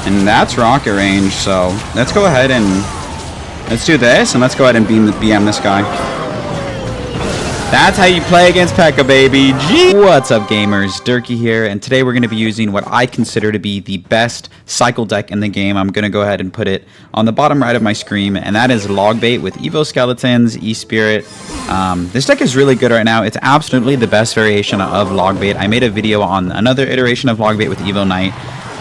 And that's rocket range, so let's go ahead and let's do this, and let's go ahead and BM this guy. That's how you play against P.E.K.K.A, baby. What's up, gamers? Durkee here, and today we're going to be using what I consider to be the best cycle deck in the game. I'm going to go ahead and put it on the bottom right of my screen, and that is Logbait with Evo Skeletons, E-Spirit. This deck is really good right now. It's absolutely the best variation of Logbait. I made a video on another iteration of Logbait with Evo Knight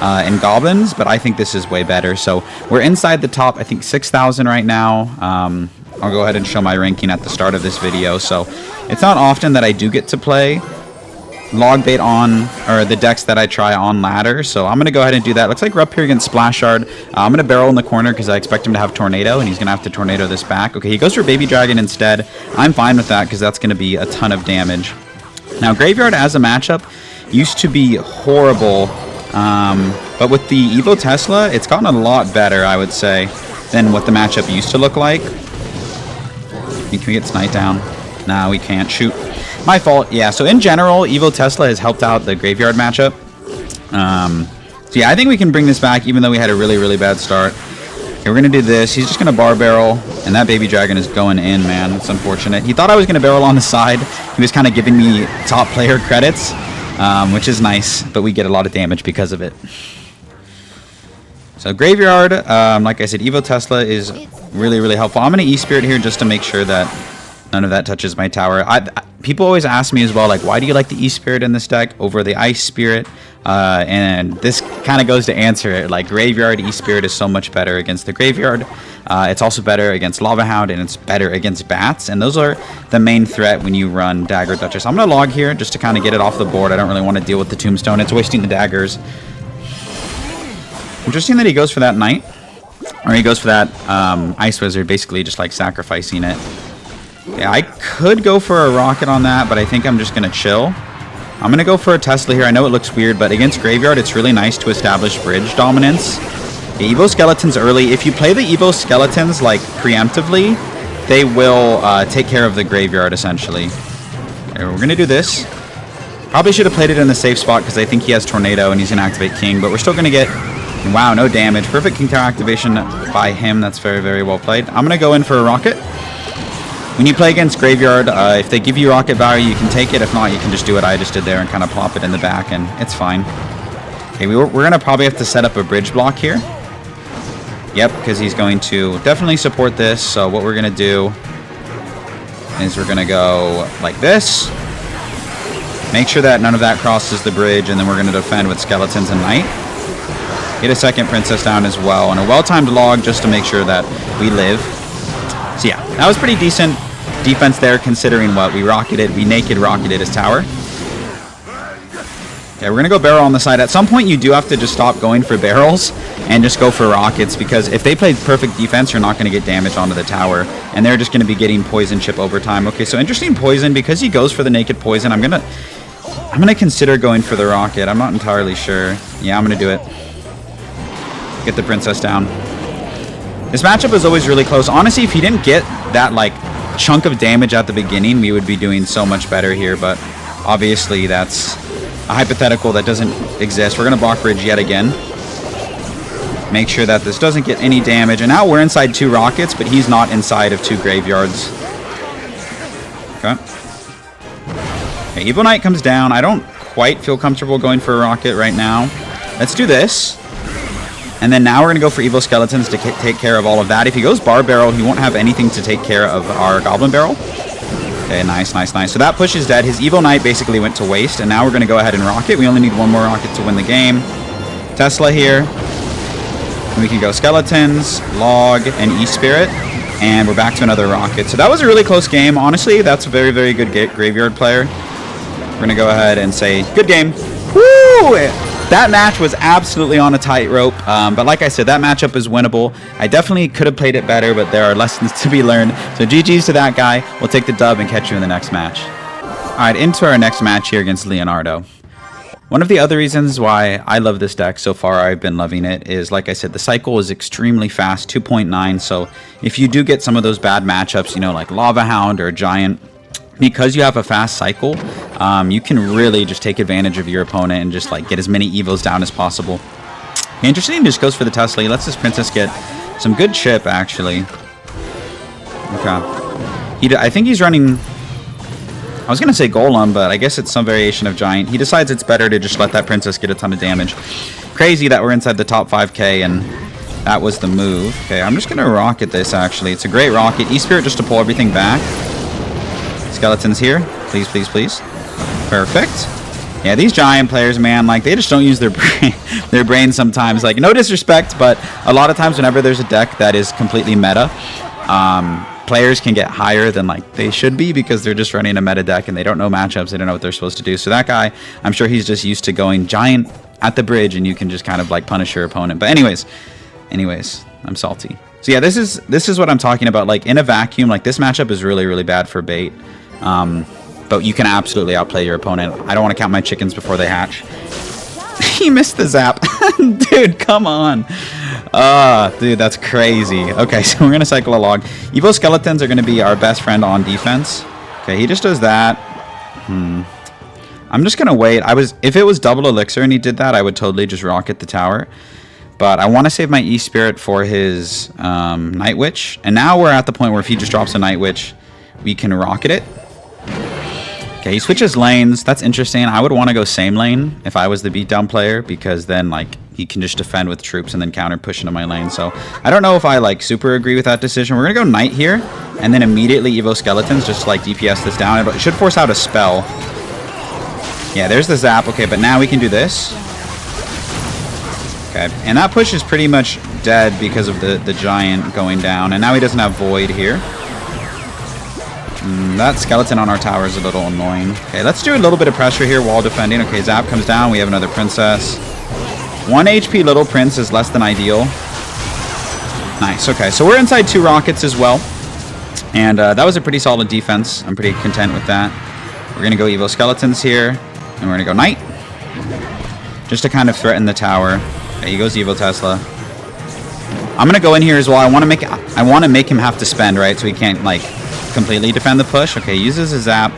and Goblins, but I think this is way better. So we're inside the top, I think, 6,000 right now. I'll go ahead and show my ranking at the start of this video. So it's not often that I do get to play Logbait on, or the decks that I try on ladder. So I'm going to go ahead and do that. Looks like we're up here against Splash Shard. I'm going to barrel in the corner because I expect him to have Tornado, and he's going to have to Tornado this back. Okay, he goes for Baby Dragon instead. I'm fine with that because that's going to be a ton of damage. Now, Graveyard as a matchup used to be horrible, but with the Evo Tesla, it's gotten a lot better, I would say, than what the matchup used to look like. Can we get Snite down? Nah, we can't. Shoot. My fault. Yeah, so in general, Evo Tesla has helped out the Graveyard matchup. So yeah, I think we can bring this back, even though we had a really, really bad start. Okay, we're going to do this. He's just going to bar barrel, and that Baby Dragon is going in, man. It's unfortunate. He thought I was going to barrel on the side. He was kind of giving me top player credits, which is nice, but we get a lot of damage because of it. So Graveyard, like I said, Evo Tesla is really, really helpful. I'm going to E-Spirit here just to make sure that none of that touches my tower. People always ask me as well, like, why do you like the E-Spirit in this deck over the Ice Spirit? And this kind of goes to answer it. Like, Graveyard E-Spirit is so much better against the Graveyard. It's also better against Lava Hound, and it's better against Bats. And those are the main threat when you run Daggered Duchess. I'm going to log here just to kind of get it off the board. I don't really want to deal with the Tombstone. It's wasting the daggers. Interesting that he goes for that Knight. Or he goes for that Ice Wizard, basically just like sacrificing it. Yeah, I could go for a Rocket on that, but I think I'm just going to chill. I'm going to go for a Tesla here. I know it looks weird, but against Graveyard, it's really nice to establish bridge dominance. The Evo Skeletons early. If you play the Evo Skeletons, like, preemptively, they will take care of the Graveyard, essentially. Okay, we're going to do this. Probably should have played it in the safe spot because I think he has Tornado and he's going to activate King, but we're still going to get... Wow, no damage. Perfect King Tower activation by him. That's very, very well played. I'm going to go in for a Rocket. When you play against Graveyard, if they give you Rocket value, you can take it. If not, you can just do what I just did there and kind of plop it in the back, and it's fine. Okay, we're going to probably have to set up a bridge block here. Yep, because he's going to definitely support this. So what we're going to do is we're going to go like this. Make sure that none of that crosses the bridge, and then we're going to defend with Skeletons and Knight. Get a second Princess down as well, and a well-timed log just to make sure that we live. So yeah, that was pretty decent defense there considering what we rocketed. We naked rocketed his tower. Okay, we're going to go barrel on the side. At some point, you do have to just stop going for barrels and just go for rockets, because if they play perfect defense, you're not going to get damage onto the tower, and they're just going to be getting poison chip over time. Okay, so interesting poison. Because he goes for the naked poison, I'm going to consider going for the rocket. I'm not entirely sure. Yeah, I'm going to do it. Get the Princess down. This matchup is always really close. Honestly, if he didn't get that like chunk of damage at the beginning, we would be doing so much better here, but obviously that's a hypothetical that doesn't exist. We're going to block bridge yet again. Make sure that this doesn't get any damage, and now we're inside 2 rockets, but he's not inside of 2 graveyards. Okay. Okay, Evo Knight comes down. I don't quite feel comfortable going for a rocket right now. Let's do this. And then now we're going to go for Evo Skeletons to take care of all of that. If he goes Bar Barrel, he won't have anything to take care of our Goblin Barrel. Okay, nice, nice, nice. So that push is dead. His Evo Knight basically went to waste, and now we're going to go ahead and Rocket. We only need 1 more Rocket to win the game. Tesla here. And we can go Skeletons, Log, and E-Spirit. And we're back to another Rocket. So that was a really close game. Honestly, that's a very, very good Graveyard player. We're going to go ahead and say, good game. Woo! That match was absolutely on a tightrope, but like I said, that matchup is winnable. I definitely could have played it better, but there are lessons to be learned. So GG's to that guy. We'll take the dub and catch you in the next match. All right, into our next match here against Leonardo. One of the other reasons why I love this deck so far, I've been loving it, is, like I said, the cycle is extremely fast, 2.9. So if you do get some of those bad matchups, you know, like Lava Hound or Giant, because you have a fast cycle, you can really just take advantage of your opponent and just like get as many evos down as possible. Interesting, just goes for the Tesla. He lets his princess get some good chip, actually. Okay. I think he's running... I was going to say Golem, but I guess it's some variation of Giant. He decides it's better to just let that princess get a ton of damage. Crazy that we're inside the top 5k, and that was the move. Okay, I'm just going to rocket this, actually. It's a great rocket. E-Spirit just to pull everything back. Skeletons here. Please, please, please. Perfect. Yeah, these Giant players, man, like, they just don't use their brain sometimes. Like, no disrespect, but a lot of times whenever there's a deck that is completely meta, players can get higher than like they should be because they're just running a meta deck and they don't know matchups. They don't know what they're supposed to do. So that guy, I'm sure he's just used to going Giant at the bridge and you can just kind of like punish your opponent. But anyways, I'm salty. So yeah, this is what I'm talking about. Like in a vacuum, like this matchup is really, really bad for bait. But you can absolutely outplay your opponent. I don't want to count my chickens before they hatch. He missed the zap. Dude, come on. Dude, that's crazy. Okay, so we're going to cycle a log. Evo Skeletons are going to be our best friend on defense. Okay, he just does that. I'm just going to wait. If it was double elixir and he did that, I would totally just rocket the tower. But I want to save my E-Spirit for his Night Witch. And now we're at the point where if he just drops a Night Witch, we can rocket it. Okay, he switches lanes. That's interesting. I would want to go same lane if I was the beatdown player because then like he can just defend with troops and then counter push into my lane. So I don't know if I like super agree with that decision. We're gonna go Knight here and then immediately Evo Skeletons just like DPS this down. It should force out a spell. Yeah, there's the zap. Okay, but now we can do this. Okay, and that push is pretty much dead because of the Giant going down. And now he doesn't have Void here. That skeleton on our tower is a little annoying. Okay, let's do a little bit of pressure here while defending. Okay, zap comes down. We have another princess. 1 HP little prince is less than ideal. Nice. Okay, so we're inside 2 rockets as well. And that was a pretty solid defense. I'm pretty content with that. We're going to go Evo Skeletons here. And we're going to go Knight. Just to kind of threaten the tower. Okay, he goes Evo Tesla. I'm going to go in here as well. I want to make him have to spend, right? So he can't, like, completely defend the push. Okay, he uses a zap.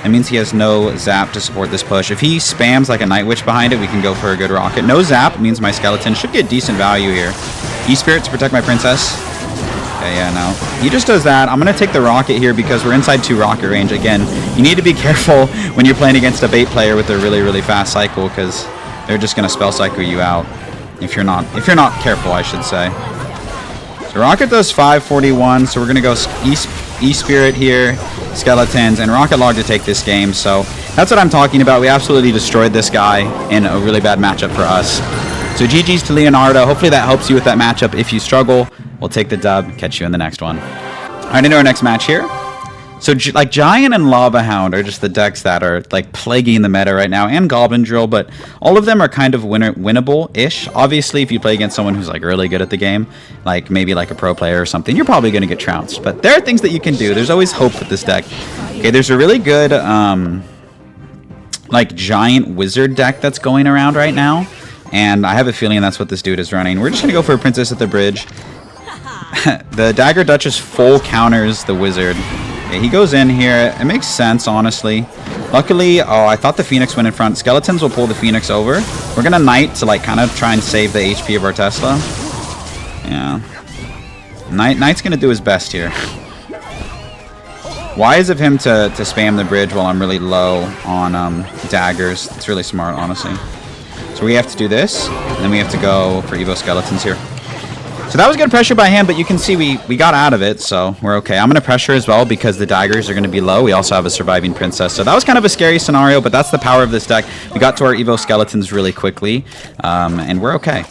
That means he has no zap to support this push. If he spams like a Night Witch behind it, we can go for a good rocket. No zap means my skeleton should get decent value here. E-Spirit to protect my princess. Okay, yeah, no. He just does that. I'm going to take the rocket here because we're inside 2 rocket range. Again, you need to be careful when you're playing against a bait player with a really, really fast cycle because they're just going to spell cycle you out if you're not careful, I should say. So rocket does 541, so we're going to go E-Spirit here, Skeletons, and Rocket Log to take this game. So that's what I'm talking about. We absolutely destroyed this guy in a really bad matchup for us. So GG's to Leonardo. Hopefully that helps you with that matchup. If you struggle, we'll take the dub. Catch you in the next one. All right, into our next match here. So like Giant and Lava Hound are just the decks that are like plaguing the meta right now, and Goblin Drill, but all of them are kind of winnable-ish. Obviously, if you play against someone who's like really good at the game, like maybe like a pro player or something, you're probably going to get trounced. But there are things that you can do. There's always hope with this deck. Okay, there's a really good like Giant Wizard deck that's going around right now, and I have a feeling that's what this dude is running. We're just going to go for a Princess at the Bridge. The Dagger Duchess full counters the Wizard. Okay, he goes in here. It makes sense, honestly. Luckily, oh, I thought the Phoenix went in front. Skeletons will pull the Phoenix over. We're going to Knight to like kind of try and save the HP of our Tesla. Yeah. Knight's going to do his best here. Wise of him to spam the bridge while I'm really low on daggers. It's really smart, honestly. So we have to do this, and then we have to go for Evo Skeletons here. So that was good pressure by him, but you can see we got out of it, so we're okay. I'm going to pressure as well because the daggers are going to be low. We also have a surviving princess, so that was kind of a scary scenario, but that's the power of this deck. We got to our Evo Skeletons really quickly, and we're okay.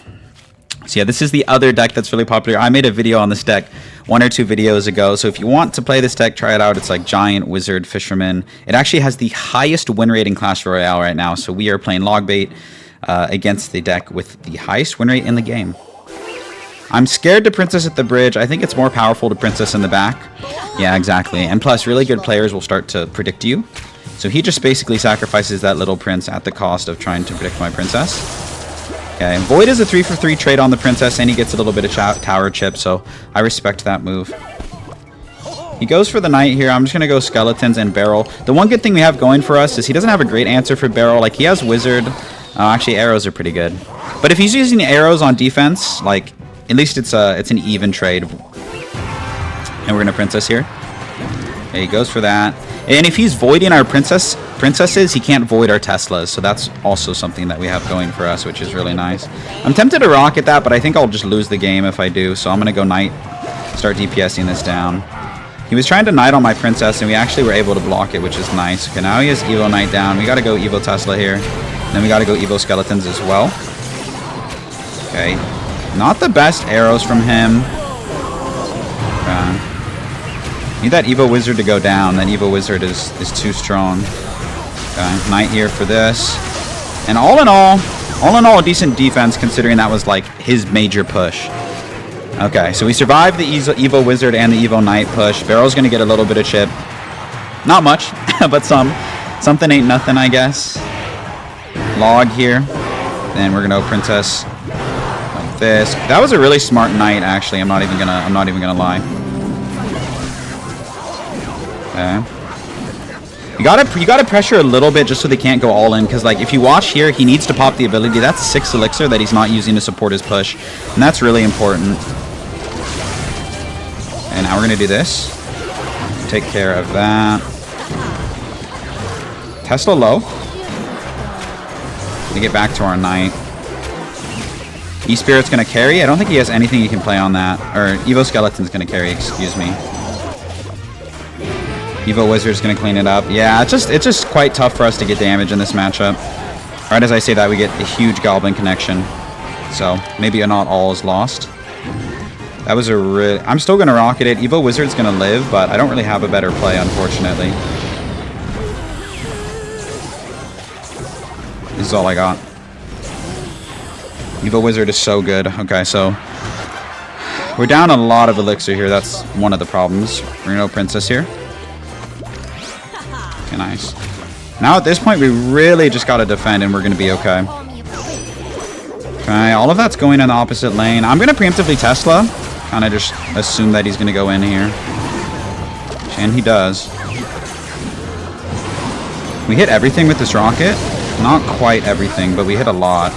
So yeah, this is the other deck that's really popular. I made a video on this deck 1 or 2 videos ago, so if you want to play this deck, try it out. It's like Giant, Wizard, Fisherman. It actually has the highest win rate in Clash Royale right now, so we are playing Logbait against the deck with the highest win rate in the game. I'm scared to Princess at the Bridge. I think it's more powerful to Princess in the back. Yeah, exactly. And plus, really good players will start to predict you. So he just basically sacrifices that little prince at the cost of trying to predict my princess. Okay, Void is a 3-for-3 trade on the princess, and he gets a little bit of tower chip, so I respect that move. He goes for the Knight here. I'm just going to go Skeletons and Barrel. The one good thing we have going for us is he doesn't have a great answer for Barrel. Like, he has Wizard. Oh, actually, arrows are pretty good. But if he's using arrows on defense, like, at least it's an even trade. And we're gonna princess here. Okay, he goes for that. And if he's voiding our princesses, he can't void our Teslas. So that's also something that we have going for us, which is really nice. I'm tempted to rocket that, but I think I'll just lose the game if I do. So I'm gonna go knight, start DPSing this down. He was trying to knight on my princess, and we actually were able to block it, which is nice. Okay, now he has Evo Knight down. We gotta go Evo Tesla here. And then we gotta go Evo Skeletons as well. Okay. Not the best arrows from him. Need that Evo Wizard to go down. That Evo Wizard is too strong. Okay, Knight here for this. And all in all, a decent defense considering that was like his major push. Okay, so we survived the Evo Wizard and the Evo Knight push. Barrel's gonna get a little bit of chip. Not much, but something ain't nothing, I guess. Log here. Then we're gonna go Princess like this. That was a really smart Knight, actually. I'm not even gonna lie. Okay. You gotta pressure a little bit just so they can't go all in, because like if you watch here, he needs to pop the ability. That's 6 elixir that he's not using to support his push, and that's really important. And now we're gonna do this. Take care of that. Tesla low. We get back to our knight. E-Spirit's gonna carry. I don't think he has anything he can play on that. Or Evo Skeleton's gonna carry, excuse me. Evo Wizard's gonna clean it up. Yeah, it's just quite tough for us to get damage in this matchup. Right as I say that, we get a huge Goblin connection. So maybe not all is lost. That was a I'm still gonna rocket it. Evo Wizard's gonna live, but I don't really have a better play, unfortunately. This is all I got. Evo Wizard is so good. Okay, so we're down a lot of elixir here. That's one of the problems. We're gonna go Princess here. Okay, nice. Now at this point, we really just gotta defend and we're gonna be okay. Okay, all of that's going in the opposite lane. I'm gonna preemptively Tesla. Kinda just assume that he's gonna go in here. And he does. We hit everything with this rocket. Not quite everything, but we hit a lot.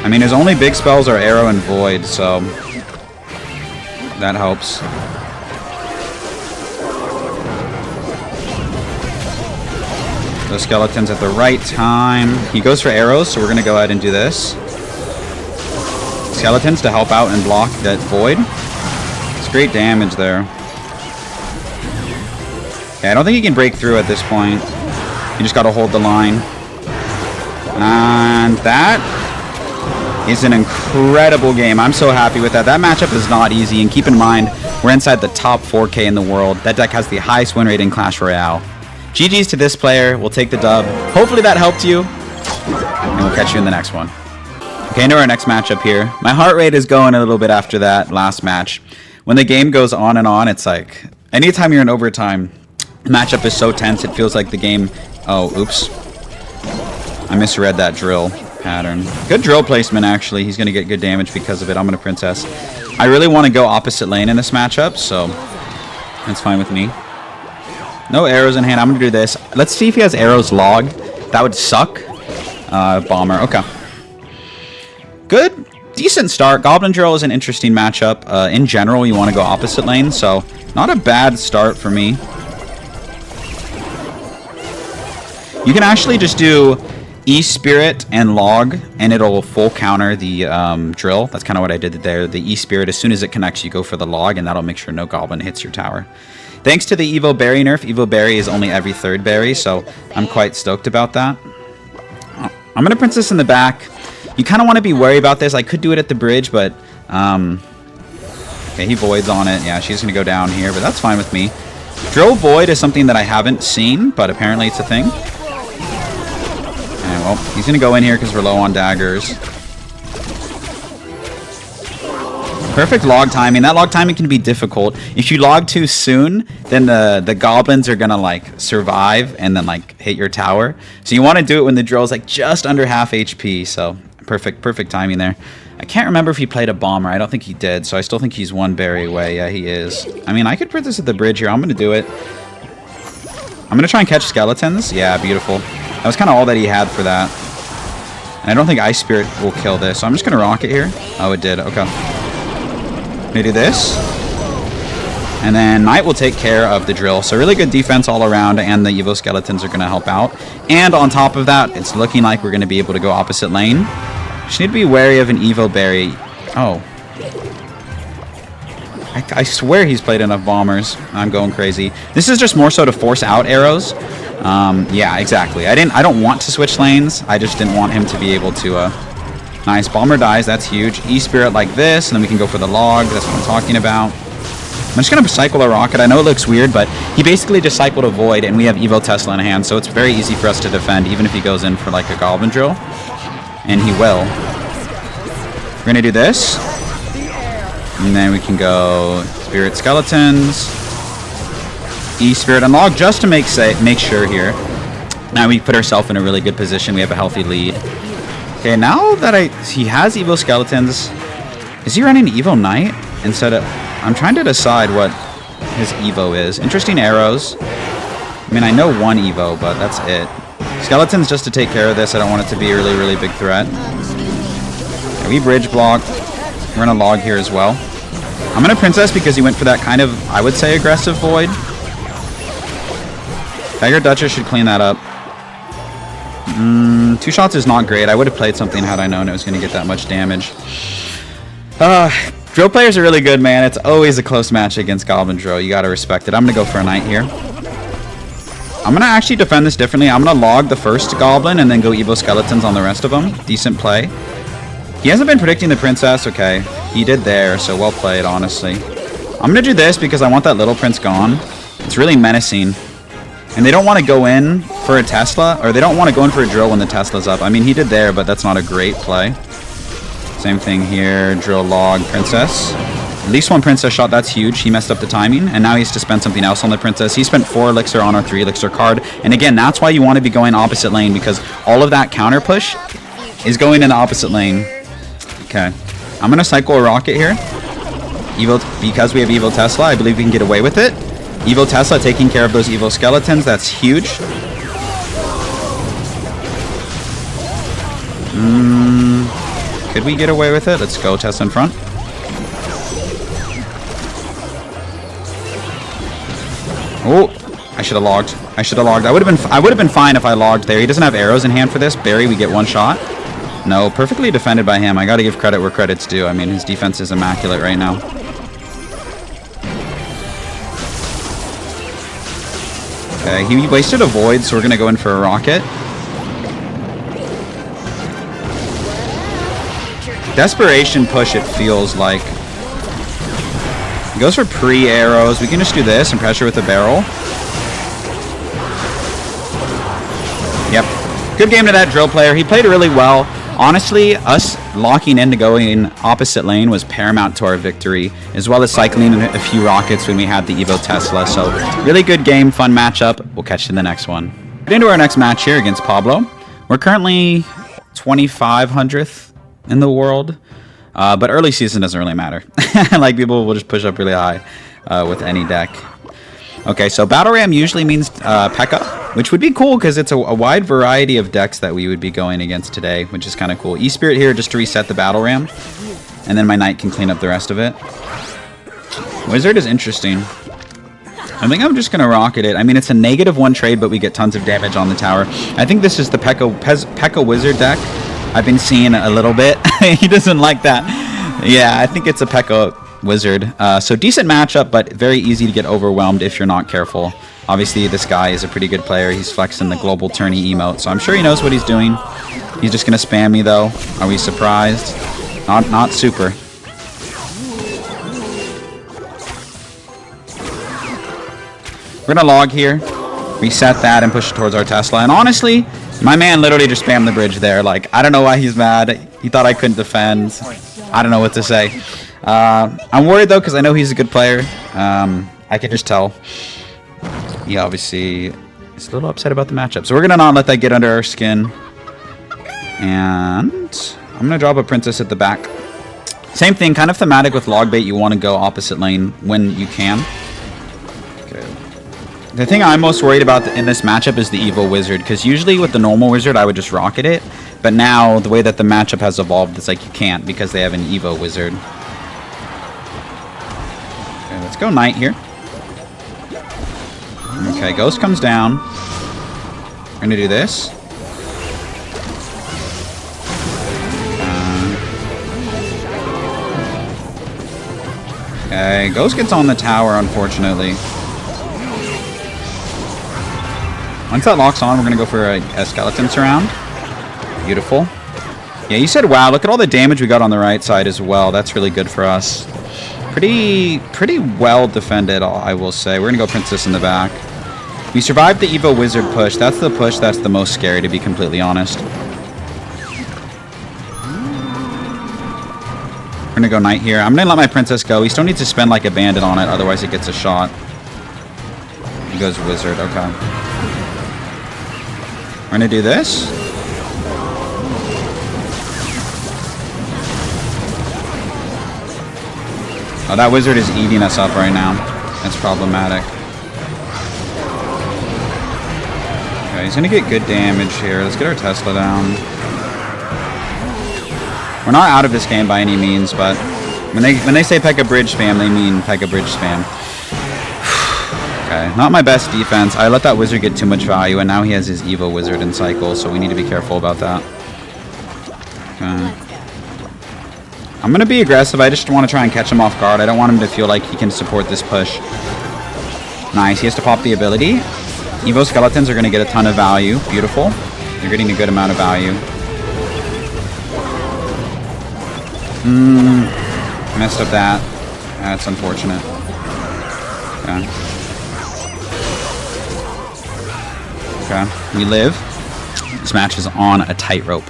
I mean, his only big spells are Arrow and Void, so that helps. The skeletons at the right time. He goes for arrows, so we're going to go ahead and do this. Skeletons to help out and block that Void. It's great damage there. Okay, I don't think he can break through at this point. You just got to hold the line. And that is an incredible game. I'm so happy with that. That matchup is not easy. And keep in mind, we're inside the top 4K in the world. That deck has the highest win rate in Clash Royale. GG's to this player. We'll take the dub. Hopefully that helped you. And we'll catch you in the next one. Okay, into our next matchup here. My heart rate is going a little bit after that last match. When the game goes on and on, it's like, anytime you're in overtime, the matchup is so tense, it feels like the game... Oh, oops. I misread that drill pattern. Good drill placement, actually. He's going to get good damage because of it. I'm going to Princess. I really want to go opposite lane in this matchup, so that's fine with me. No arrows in hand. I'm going to do this. Let's see if he has arrows logged. That would suck. Bomber. Okay. Good. Decent start. Goblin Drill is an interesting matchup. In general, you want to go opposite lane, so not a bad start for me. You can actually just do E-Spirit and Log, and it'll full counter the drill. That's kind of what I did there. The E-Spirit, as soon as it connects, you go for the Log, and that'll make sure no Goblin hits your tower. Thanks to the Evo Berry nerf, Evo Berry is only every third berry, so I'm quite stoked about that. I'm going to Princess in the back. You kind of want to be worried about this. I could do it at the bridge, but... okay, he Voids on it. Yeah, she's going to go down here, but that's fine with me. Drill Void is something that I haven't seen, but apparently it's a thing. And, well, he's going to go in here because we're low on daggers. Perfect log timing. That log timing can be difficult. If you log too soon, then the goblins are gonna like survive and then like hit your tower. So you want to do it when the drill's like just under half HP. So perfect timing there. I can't remember if he played a bomber. I don't think he did. So I still think he's one berry away. Yeah, he is. I mean, I could put this at the bridge here. I'm gonna do it. I'm gonna try and catch skeletons. Yeah, beautiful. That was kind of all that he had for that. And I don't think Ice Spirit will kill this, so I'm just going to rocket here. Oh, it did. Okay. Let me do this. And then Knight will take care of the drill. So really good defense all around, and the Evo Skeletons are going to help out. And on top of that, it's looking like we're going to be able to go opposite lane. Just need to be wary of an Evo Berry. Oh. I swear he's played enough bombers. I'm going crazy. This is just more so to force out arrows. Yeah, exactly. I don't want to switch lanes. I just didn't want him to be able to... Nice. Bomber dies. That's huge. E-Spirit like this, and then we can go for the log. That's what I'm talking about. I'm just going to cycle a rocket. I know it looks weird, but he basically just cycled a void, and we have Evo Tesla in hand, so it's very easy for us to defend, even if he goes in for like a Goblin Drill. And he will. We're going to do this. And then we can go Spirit Skeletons. E-Spirit and log just to make sure here. Now we put ourselves in a really good position. We have a healthy lead. Okay, now that he has Evo Skeletons, is he running Evo Knight instead of... I'm trying to decide what his Evo is. Interesting arrows. I mean, I know one Evo, but that's it. Skeletons just to take care of this. I don't want it to be a really, really big threat. Okay, we bridge block. We're going to log here as well. I'm going to Princess because he went for that kind of, I would say, aggressive void. Daggered Duchess should clean that up. 2 shots is not great. I would have played something had I known it was going to get that much damage. Drill players are really good, man. It's always a close match against Goblin Drill. You got to respect it. I'm going to go for a Knight here. I'm going to actually defend this differently. I'm going to log the first Goblin and then go Evo Skeletons on the rest of them. Decent play. He hasn't been predicting the Princess. Okay, he did there, so well played, honestly. I'm going to do this because I want that little Prince gone. It's really menacing. And they don't want to go in for a Tesla, or they don't want to go in for a drill when the Tesla's up. I mean, he did there, but that's not a great play. Same thing here, drill, log, Princess. At least one Princess shot, that's huge. He messed up the timing, and now he has to spend something else on the Princess. He spent 4 elixir on our 3 elixir card. And again, that's why you want to be going opposite lane, because all of that counter push is going in the opposite lane. Okay, I'm going to cycle a rocket here. Because we have Evo Tesla, I believe we can get away with it. Evo Tesla taking care of those Evo Skeletons, that's huge. Could we get away with it? Let's go, Tesla in front. Oh, I should have logged. I should have logged. I would have been fine if I logged there. He doesn't have arrows in hand for this. Barry, we get 1 shot. No, perfectly defended by him. I got to give credit where credit's due. I mean, his defense is immaculate right now. Okay, he wasted a void, so we're going to go in for a rocket. Desperation push, it feels like. He goes for pre-arrows. We can just do this and pressure with the barrel. Yep. Good game to that drill player. He played really well. Honestly, us locking in to going opposite lane was paramount to our victory, as well as cycling a few rockets when we had the Evo Tesla. So really good game, fun matchup. We'll catch you in the next one. Get into our next match here against Pablo. We're currently 2,500th in the world, but early season doesn't really matter. Like, people will just push up really high with any deck. Okay, so Battle Ram usually means P.E.K.K.A, which would be cool because it's a wide variety of decks that we would be going against today, which is kind of cool. E-Spirit here just to reset the Battle Ram, and then my Knight can clean up the rest of it. Wizard is interesting. I think I'm just going to rocket it. I mean, it's a -1 trade, but we get tons of damage on the tower. I think this is the P.E.K.K.A Wizard deck. I've been seeing a little bit. He doesn't like that. Yeah, I think it's a P.E.K.K.A Wizard. So decent matchup, but very easy to get overwhelmed if you're not careful. Obviously, this guy is a pretty good player. He's flexing the global tourney emote, so I'm sure he knows what he's doing. He's just going to spam me, though. Are we surprised? Not super. We're going to log here, reset that, and push it towards our Tesla. And honestly, my man literally just spammed the bridge there. Like, I don't know why he's mad. He thought I couldn't defend. I don't know what to say. I'm worried, though, because I know he's a good player. I can just tell. He obviously is a little upset about the matchup. So we're going to not let that get under our skin. And I'm going to drop a Princess at the back. Same thing, kind of thematic with log bait. You want to go opposite lane when you can. Okay. The thing I'm most worried about in this matchup is the Evo Wizard, because usually with the normal Wizard, I would just rocket it. But now, the way that the matchup has evolved, it's like you can't because they have an Evo Wizard. Okay, let's go Knight here. Okay, Ghost comes down. We're going to do this. Okay, Ghost gets on the tower, unfortunately. Once that locks on, we're going to go for a skeleton surround. Beautiful. Yeah, you said, wow, look at all the damage we got on the right side as well. That's really good for us. Pretty well defended, I will say. We're going to go Princess in the back. We survived the Evo Wizard push. That's the push that's the most scary, to be completely honest. We're going to go Knight here. I'm going to let my Princess go. He still needs to spend like a bandit on it, otherwise it gets a shot. He goes Wizard, okay. We're going to do this. Oh, that Wizard is eating us up right now. That's problematic. Okay, he's going to get good damage here. Let's get our Tesla down. We're not out of this game by any means, but when they say Pekka Bridge spam, they mean Pekka Bridge spam. Okay, not my best defense. I let that Wizard get too much value, and now he has his Evo Wizard in cycle, so we need to be careful about that. Okay. I'm going to be aggressive. I just want to try and catch him off guard. I don't want him to feel like he can support this push. Nice. He has to pop the ability. Evo Skeletons are going to get a ton of value. Beautiful. They're getting a good amount of value. Messed up that. That's unfortunate. Okay. Okay, we live. This match is on a tightrope.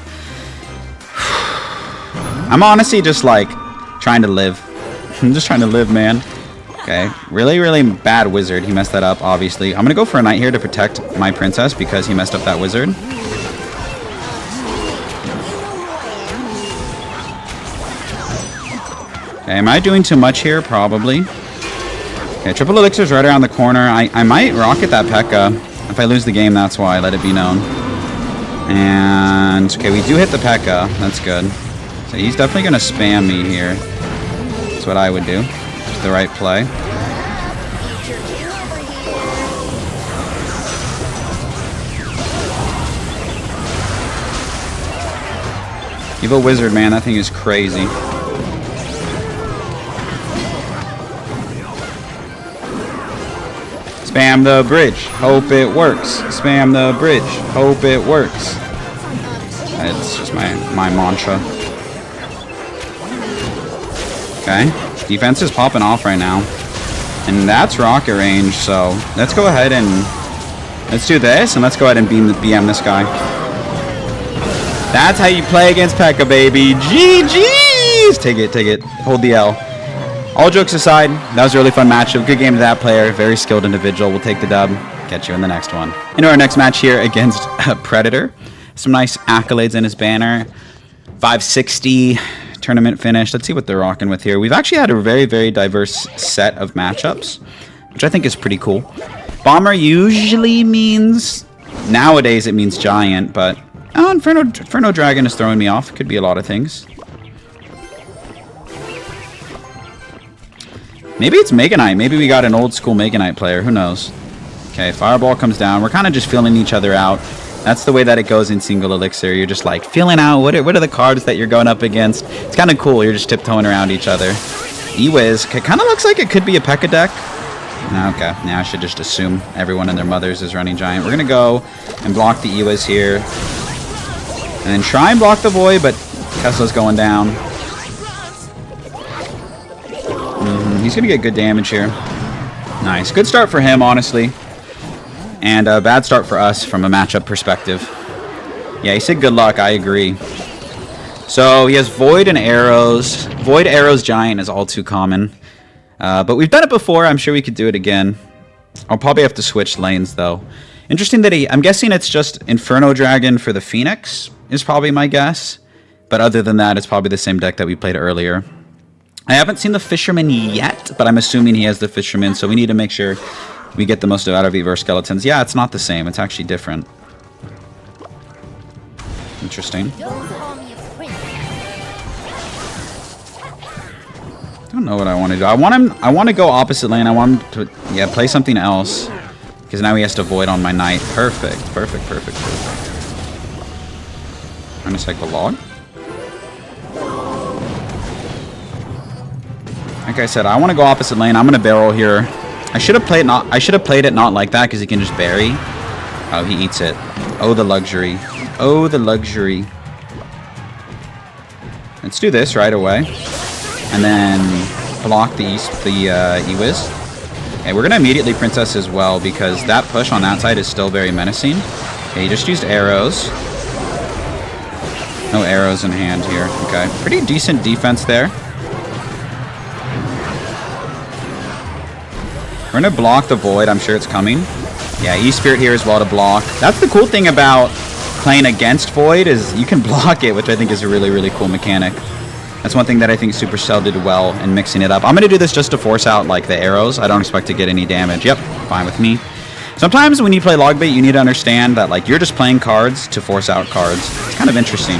I'm honestly just like trying to live. I'm just trying to live, man. Okay, really bad Wizard. He messed that up, obviously. I'm gonna go for a Knight here to protect my Princess because he messed up that Wizard. Okay, am I doing too much here? Probably. Okay, triple elixir's right around the corner. I might rocket that Pekka. If I lose the game, that's why. Let it be known. And, okay, we do hit the Pekka. That's good. So he's definitely going to spam me here. That's what I would do. Just the right play. Evo Wizard, man, that thing is crazy. Spam the bridge. Hope it works. Spam the bridge. Hope it works. It's just my mantra. Okay. Defense is popping off right now. And that's rocket range, so let's go ahead and let's do this, and let's go ahead and BM this guy. That's how you play against Pekka, baby. GG's! Take it. Hold the L. All jokes aside, that was a really fun matchup. Good game to that player. Very skilled individual. We'll take the dub. Catch you in the next one. Into our next match here against Predator. Some nice accolades in his banner. 560 tournament finish. Let's see what they're rocking with here. We've actually had a very diverse set of matchups, which I think is pretty cool. Bomber usually means, nowadays it means giant, but Inferno Dragon is throwing me off. Could be a lot of things. Maybe it's Mega Knight. Maybe we got an old school Mega Knight player. Who knows? Okay, Fireball comes down. We're kind of just feeling each other out. That's the way that it goes in single elixir. You're just like feeling out what are the cards that you're going up against. It's kind of cool. You're just tiptoeing around each other. E-Wiz kind of looks like it could be a Pekka deck. Okay, now I should just assume everyone and their mothers is running giant. We're going to go and block the E-Wiz here. And then try and block the Void, but Tesla's going down. He's going to get good damage here. Nice. Good start for him, honestly. And a bad start for us from a matchup perspective. Yeah, he said good luck. I agree. So he has Void and Arrows. Void, Arrows, Giant is all too common. But we've done it before. I'm sure we could do it again. I'll probably have to switch lanes, though. Interesting that I'm guessing it's just Inferno Dragon for the Phoenix is probably my guess. But other than that, it's probably the same deck that we played earlier. I haven't seen the Fisherman yet, but I'm assuming he has the Fisherman, so we need to make sure we get the most out of Evo Skeletons. Yeah, it's not the same. It's actually different. Interesting. I don't know what I want to do. I want to go opposite lane. I want him to, yeah, play something else. Because now he has to void on my knight. Perfect. Perfect, perfect, perfect. Trying to cycle log. Like I said, I want to go opposite lane. I'm going to barrel here. I should have played it not like that because he can just bury. Oh, he eats it. Oh, the luxury. Oh, the luxury. Let's do this right away. And then block the E-Wiz. Okay, we're going to immediately Princess as well because that push on that side is still very menacing. Okay, he just used arrows. No arrows in hand here. Okay, pretty decent defense there. We're going to block the Void. I'm sure it's coming. Yeah, E-Spirit here as well to block. That's the cool thing about playing against Void is you can block it, which I think is a really, really cool mechanic. That's one thing that I think Supercell did well in mixing it up. I'm going to do this just to force out like the arrows. I don't expect to get any damage. Yep, fine with me. Sometimes when you play Logbait, you need to understand that like you're just playing cards to force out cards. It's kind of interesting.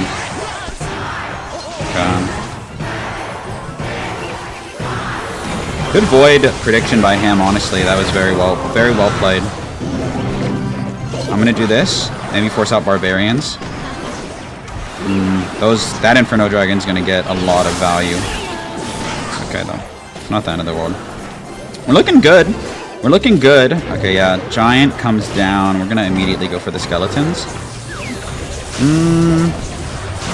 Good Void prediction by him, honestly. That was very well played. I'm going to do this. Maybe force out Barbarians. That Inferno Dragon's going to get a lot of value. It's okay, though. It's not the end of the world. We're looking good. We're looking good. Okay, yeah. Giant comes down. We're going to immediately go for the Skeletons.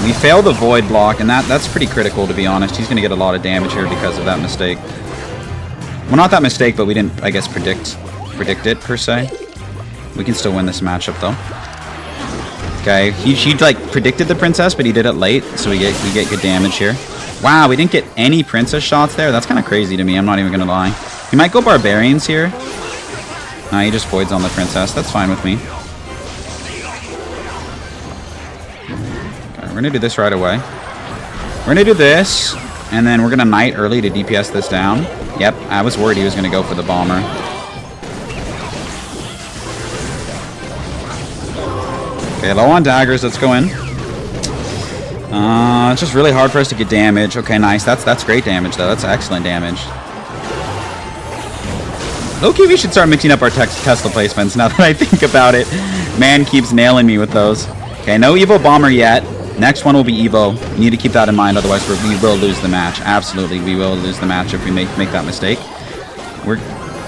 We fail the Void block, and that's pretty critical, to be honest. He's going to get a lot of damage here because of that mistake. Well, not that mistake, but we didn't, I guess, predict it, per se. We can still win this matchup, though. Okay, he like predicted the Princess, but he did it late, so we get good damage here. Wow, we didn't get any Princess shots there. That's kind of crazy to me. I'm not even gonna lie. He might go Barbarians here. No, he just voids on the Princess. That's fine with me. Okay, we're gonna do this right away. We're gonna do this, and then we're gonna Knight early to DPS this down. Yep, I was worried he was gonna go for the Bomber. Okay, low on daggers. Let's go in. It's just really hard for us to get damage. Okay, nice. That's great damage, though. That's excellent damage. Low-key, we should start mixing up our Tesla placements now that I think about it. Man keeps nailing me with those. Okay, no Evo Bomber yet. Next one will be Evo. You need to keep that in mind, otherwise we will lose the match. Absolutely, we will lose the match if we make that mistake.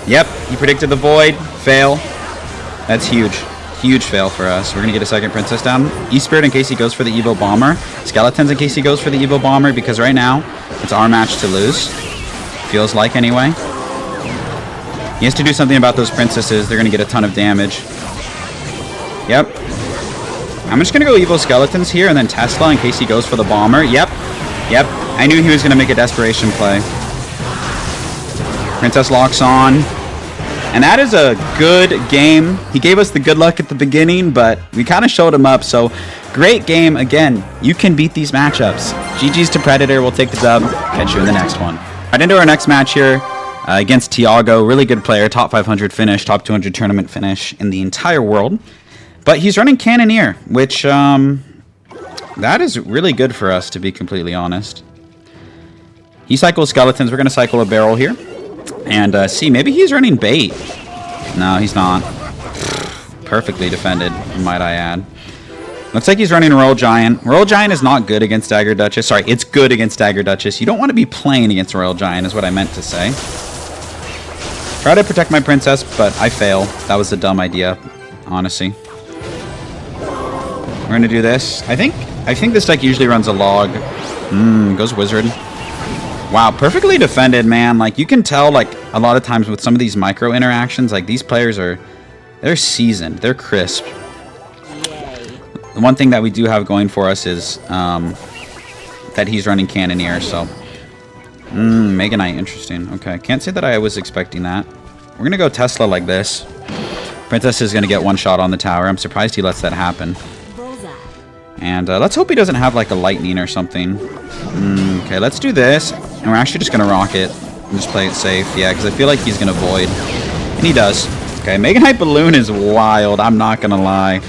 Yep, he predicted the Void. Fail. That's huge. Huge fail for us. We're going to get a second Princess down. E-Spirit in case he goes for the Evo Bomber. Skeletons in case he goes for the Evo Bomber, because right now, it's our match to lose. Feels like, anyway. He has to do something about those Princesses. They're going to get a ton of damage. Yep. I'm just going to go Evo Skeletons here, and then Tesla in case he goes for the Bomber. Yep. Yep. I knew he was going to make a desperation play. Princess locks on. And that is a good game. He gave us the good luck at the beginning, but we kind of showed him up. So, great game. Again, you can beat these matchups. GG's to Predator. We'll take the dub. Catch you in the next one. Right into our next match here against Tiago. Really good player. Top 500 finish. Top 200 tournament finish in the entire world. But he's running Cannoneer, which that is really good for us, to be completely honest. He cycles Skeletons. We're going to cycle a barrel here. And see, maybe he's running bait. No, he's not. Perfectly defended, might I add. Looks like he's running Royal Giant. Royal Giant is not good against Daggered Duchess. Sorry, it's good against Daggered Duchess. You don't want to be playing against Royal Giant, is what I meant to say. Try to protect my Princess, but I fail. That was a dumb idea, honestly. We're going to do this. I think this deck usually runs a log. Goes Wizard. Wow, perfectly defended, man. Like, you can tell, like, a lot of times with some of these micro interactions, like, these players they're seasoned. They're crisp. The one thing that we do have going for us is that he's running Cannoneer, so. Mega Knight, interesting. Okay, can't say that I was expecting that. We're going to go Tesla like this. Princess is going to get one shot on the tower. I'm surprised he lets that happen. And let's hope he doesn't have, like, a lightning or something. Okay, let's do this. And we're actually just going to rock it and just play it safe. Yeah, because I feel like he's going to void. And he does. Okay, Mega Knight Balloon is wild, I'm not gonna lie.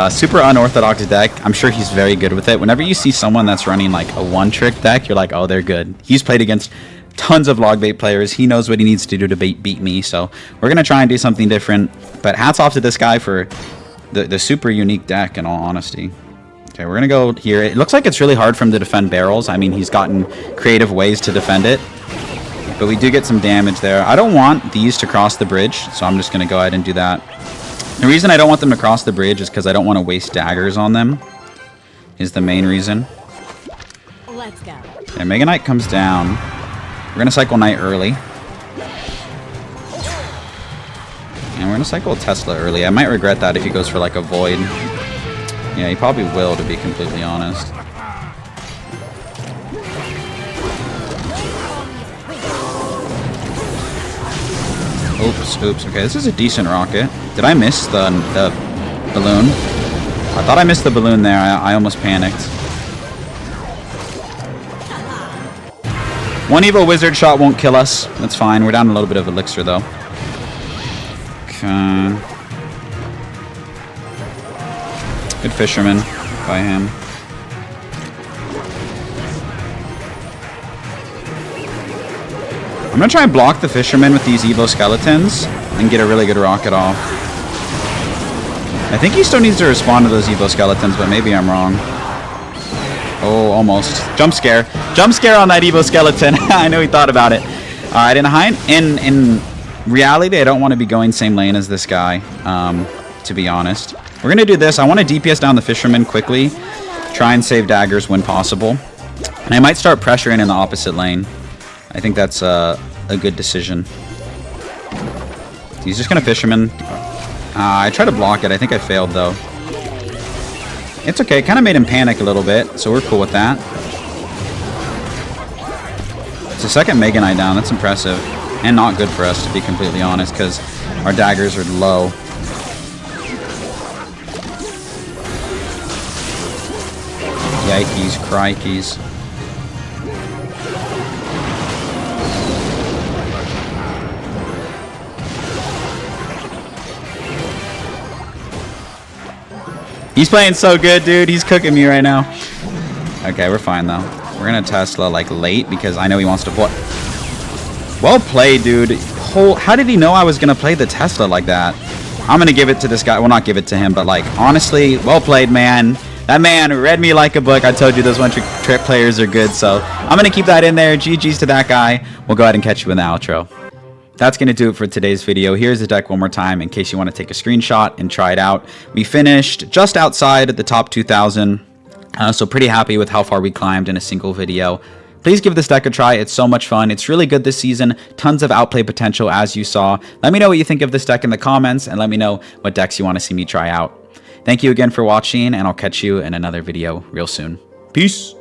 Super unorthodox deck. I'm sure he's very good with it. Whenever you see someone that's running like a one-trick deck, you're like, oh, they're good. He's played against tons of log bait players. He knows what he needs to do to beat me, so we're gonna try and do something different. But hats off to this guy for the super unique deck, in all honesty. Okay, we're gonna go here. It looks like it's really hard for him to defend barrels. I mean, he's gotten creative ways to defend it, but we do get some damage there. I don't want these to cross the bridge, so I'm just gonna go ahead and do that. The reason I don't want them to cross the bridge is because I don't want to waste daggers on them, is the main reason. Let's go. Okay, Mega Knight comes down. We're going to cycle Knight early. And we're going to cycle Tesla early. I might regret that if he goes for like a Void. Yeah, he probably will, to be completely honest. Oops. Okay, this is a decent rocket. Did I miss the balloon? I thought I missed the balloon there. I almost panicked. One Evo Wizard shot won't kill us. That's fine. We're down a little bit of elixir, though. Okay. Good fisherman by him. I'm going to try and block the fisherman with these Evo skeletons and get a really good rocket off. I think he still needs to respond to those Evo skeletons, but maybe I'm wrong. Oh, almost. Jump scare. Jump scare on that Evo skeleton. I know he thought about it. Alright, in reality, I don't want to be going same lane as this guy, to be honest. We're going to do this. I want to DPS down the fisherman quickly. Try and save daggers when possible. And I might start pressuring in the opposite lane. I think that's a good decision. He's just going to fisherman. I tried to block it. I think I failed, though. It's okay. It kind of made him panic a little bit, so we're cool with that. It's a second Mega Knight down. That's impressive. And not good for us, to be completely honest, because our daggers are low. Yikes, crikeys. He's playing so good, dude. He's cooking me right now. Okay, we're fine, though. We're going to Tesla, like, late because I know he wants to play. Well played, dude. How did he know I was going to play the Tesla like that? I'm going to give it to this guy. Well, not give it to him, but, like, honestly, well played, man. That man read me like a book. I told you those one-trick players are good, so I'm going to keep that in there. GG's to that guy. We'll go ahead and catch you in the outro. That's going to do it for today's video. Here's the deck one more time in case you want to take a screenshot and try it out. We finished just outside the top 2,000, so pretty happy with how far we climbed in a single video. Please give this deck a try. It's so much fun. It's really good this season. Tons of outplay potential, as you saw. Let me know what you think of this deck in the comments, and let me know what decks you want to see me try out. Thank you again for watching, and I'll catch you in another video real soon. Peace!